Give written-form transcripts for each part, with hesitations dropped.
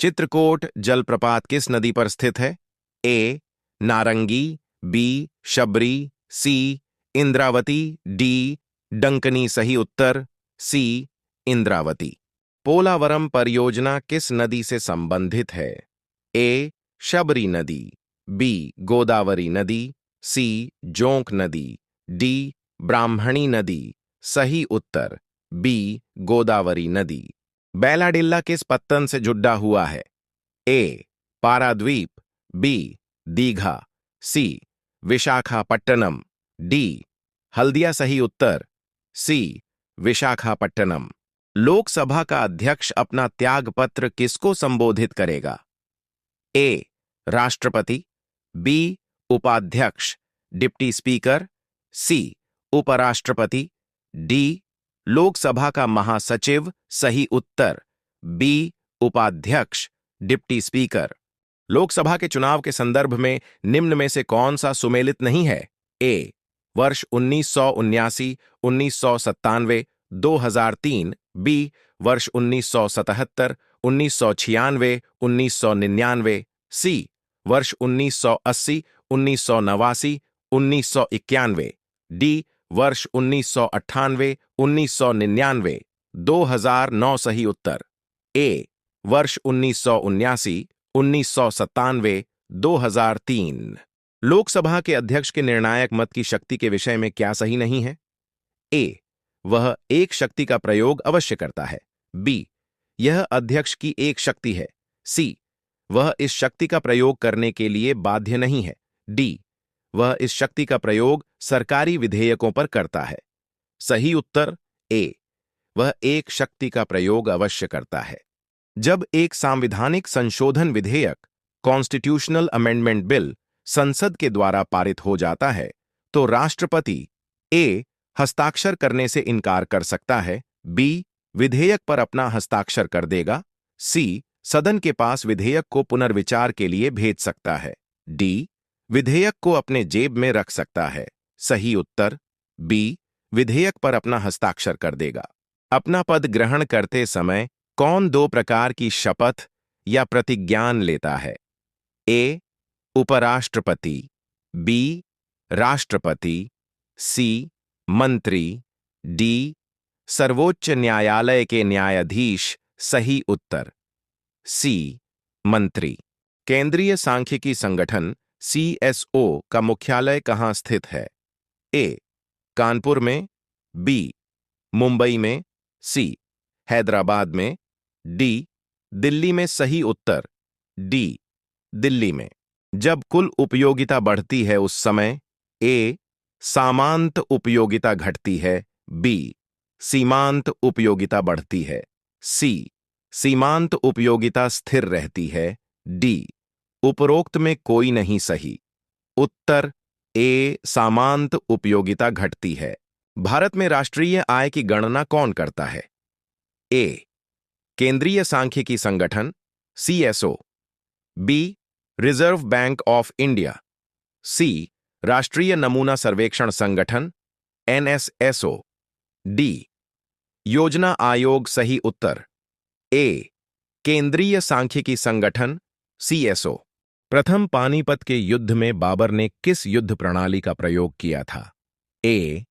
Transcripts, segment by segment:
चित्रकूट जलप्रपात किस नदी पर स्थित है? ए. नारंगी, बी. शबरी, सी. इंद्रावती, डी. डंकनी। सही उत्तर सी. इंद्रावती। पोलावरम परियोजना किस नदी से संबंधित है? ए. शबरी नदी, बी. गोदावरी नदी, सी. जोंक नदी, डी. ब्राह्मणी नदी। सही उत्तर बी. गोदावरी नदी। बैलाडिल्ला किस पत्तन से जुड़ा हुआ है? ए. पाराद्वीप, बी. दीघा, सी. विशाखापट्टनम, डी. हल्दिया। सही उत्तर सी. विशाखापट्टनम। लोकसभा का अध्यक्ष अपना त्यागपत्र किसको संबोधित करेगा? ए. राष्ट्रपति, बी. उपाध्यक्ष डिप्टी स्पीकर, सी. उपराष्ट्रपति, डी. लोकसभा का महासचिव। सही उत्तर बी. उपाध्यक्छ डिप्टी स्पीकर। लोकसभा के चुनाव के संदर्भ में निम्न में से कौन सा सुमेलित नहीं है? ए. वर्ष 1979, 1997, 2003, बी. वर्ष 1977, 1996, 1999, सी. वर्ष 1980, 1989, 1991, डी. वर्ष 1998, 1999, 2009। सही उत्तर ए. वर्ष 1979, 1997, 2003। लोकसभा के अध्यक्ष के निर्णायक मत की शक्ति के विषय में क्या सही नहीं है? ए. वह एक शक्ति का प्रयोग अवश्य करता है, बी. यह अध्यक्ष की एक शक्ति है, सी. वह इस शक्ति का प्रयोग करने के लिए बाध्य नहीं है, डी. वह इस शक्ति का प्रयोग सरकारी विधेयकों पर करता है। सही उत्तर ए. वह एक शक्ति का प्रयोग अवश्य करता है। जब एक सांविधानिक संशोधन विधेयक कॉन्स्टिट्यूशनल अमेंडमेंट बिल संसद के द्वारा पारित हो जाता है तो राष्ट्रपति ए. हस्ताक्षर करने से इनकार कर सकता है, बी. विधेयक पर अपना हस्ताक्षर कर देगा, सी. सदन के पास विधेयक को पुनर्विचार के लिए भेज सकता है, डी. विधेयक को अपने जेब में रख सकता है। सही उत्तर बी. विधेयक पर अपना हस्ताक्षर कर देगा। अपना पद ग्रहण करते समय कौन दो प्रकार की शपथ या प्रतिज्ञान लेता है? ए. उपराष्ट्रपति, बी. राष्ट्रपति, सी. मंत्री, डी. सर्वोच्च न्यायालय के न्यायाधीश। सही उत्तर सी. मंत्री। केंद्रीय सांख्यिकी संगठन CSO का मुख्यालय कहाँ स्थित है? ए. कानपुर में, बी. मुंबई में, सी. हैदराबाद में, डी. दिल्ली में। सही उत्तर डी. दिल्ली में। जब कुल उपयोगिता बढ़ती है उस समय ए. सामांत उपयोगिता घटती है, बी. सीमांत उपयोगिता बढ़ती है, सी. सीमांत उपयोगिता स्थिर रहती है, डी. उपरोक्त में कोई नहीं सही। उत्तर ए. सामांत उपयोगिता घटती है। भारत में राष्ट्रीय आय की गणना कौन करता है? ए. केंद्रीय सांख्यिकी संगठन CSO, B. Reserve bank of India, C. राष्ट्रीय नमूना सर्वेक्षण संगठन NSSO, डी. योजना आयोग। सही उत्तर ए. केंद्रीय सांख्यिकी संगठन CSO। प्रथम पानीपत के युद्ध में बाबर ने किस युद्ध प्रणाली का प्रयोग किया था? ए.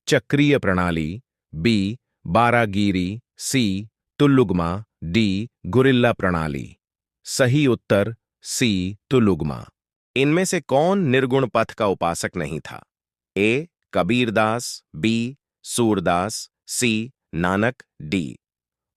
चक्रीय प्रणाली, बी. बारागीरी, सी. तुल्लुगमा, डी. गुरिल्ला प्रणाली। सही उत्तर सी. तुल्लुगमा। इनमें से कौन निर्गुण पथ का उपासक नहीं था? ए. कबीरदास, बी. सूरदास, सी. नानक, डी.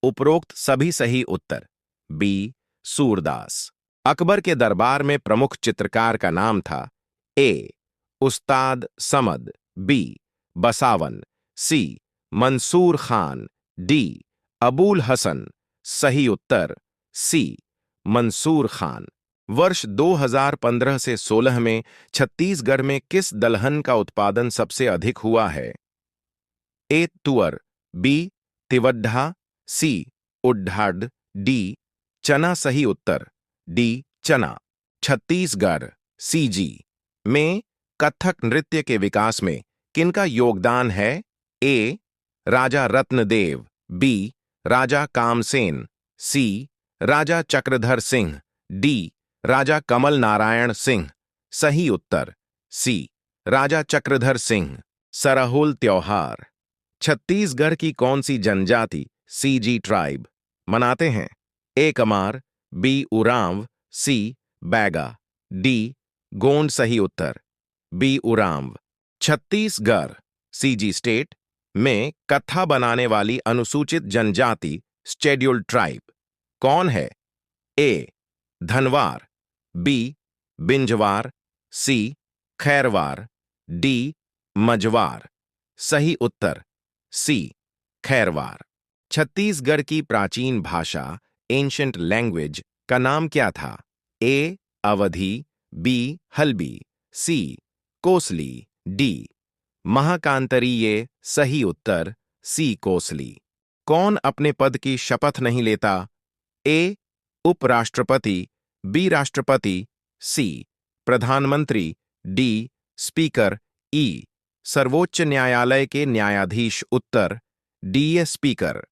उपरोक्त सभी सही उत्तर बी. सूरदास। अकबर के दरबार में प्रमुख चित्रकार का नाम था? ए. उस्ताद समद, बी. बसावन, सी. मंसूर खान, डी. अबुल हसन। सही उत्तर सी. मंसूर खान। वर्ष 2015 से 16 में छत्तीसगढ़ में किस दलहन का उत्पादन सबसे अधिक हुआ है? ए. तुअर, बी. तिवड्ढा, सी. उड्ढाड, डी. चना। सही उत्तर डी. चना। छत्तीसगढ़ CG में कथक नृत्य के विकास में किनका योगदान है? ए. राजा रत्नदेव, बी. राजा कामसेन, सी. राजा चक्रधर सिंह। डी राजा कमल नारायण सिंह। सही उत्तर सी राजा चक्रधर सिंह। सरहुल त्योहार छत्तीसगढ़ की कौन सी जनजाति सीजी ट्राइब मनाते हैं? A Kamar, B Oraon, C Baiga, D Gond. सही उत्तर B Oraon. Chhattisgarh CG state में कत्था बनाने वाली अनुसूचित जनजाति शेड्यूल्ड ट्राइब कौन है? ए धनवार, बी बिंजवार, सी खैरवार, डी मजवार। सही उत्तर सी खैरवार। छत्तीसगढ़ की प्राचीन भाषा एंशंट लैंग्वेज का नाम क्या था? ए अवधी, बी हल्बी, सी कोसली, डी महाकांतरीय। सही उत्तर सी कोसली। कौन अपने पद की शपथ नहीं लेता? ए उपराष्ट्रपति, बी राष्ट्रपति, सी प्रधानमंत्री, डी स्पीकर, ई सर्वोच्च न्यायालय के न्यायाधीश। उत्तर डी ए स्पीकर।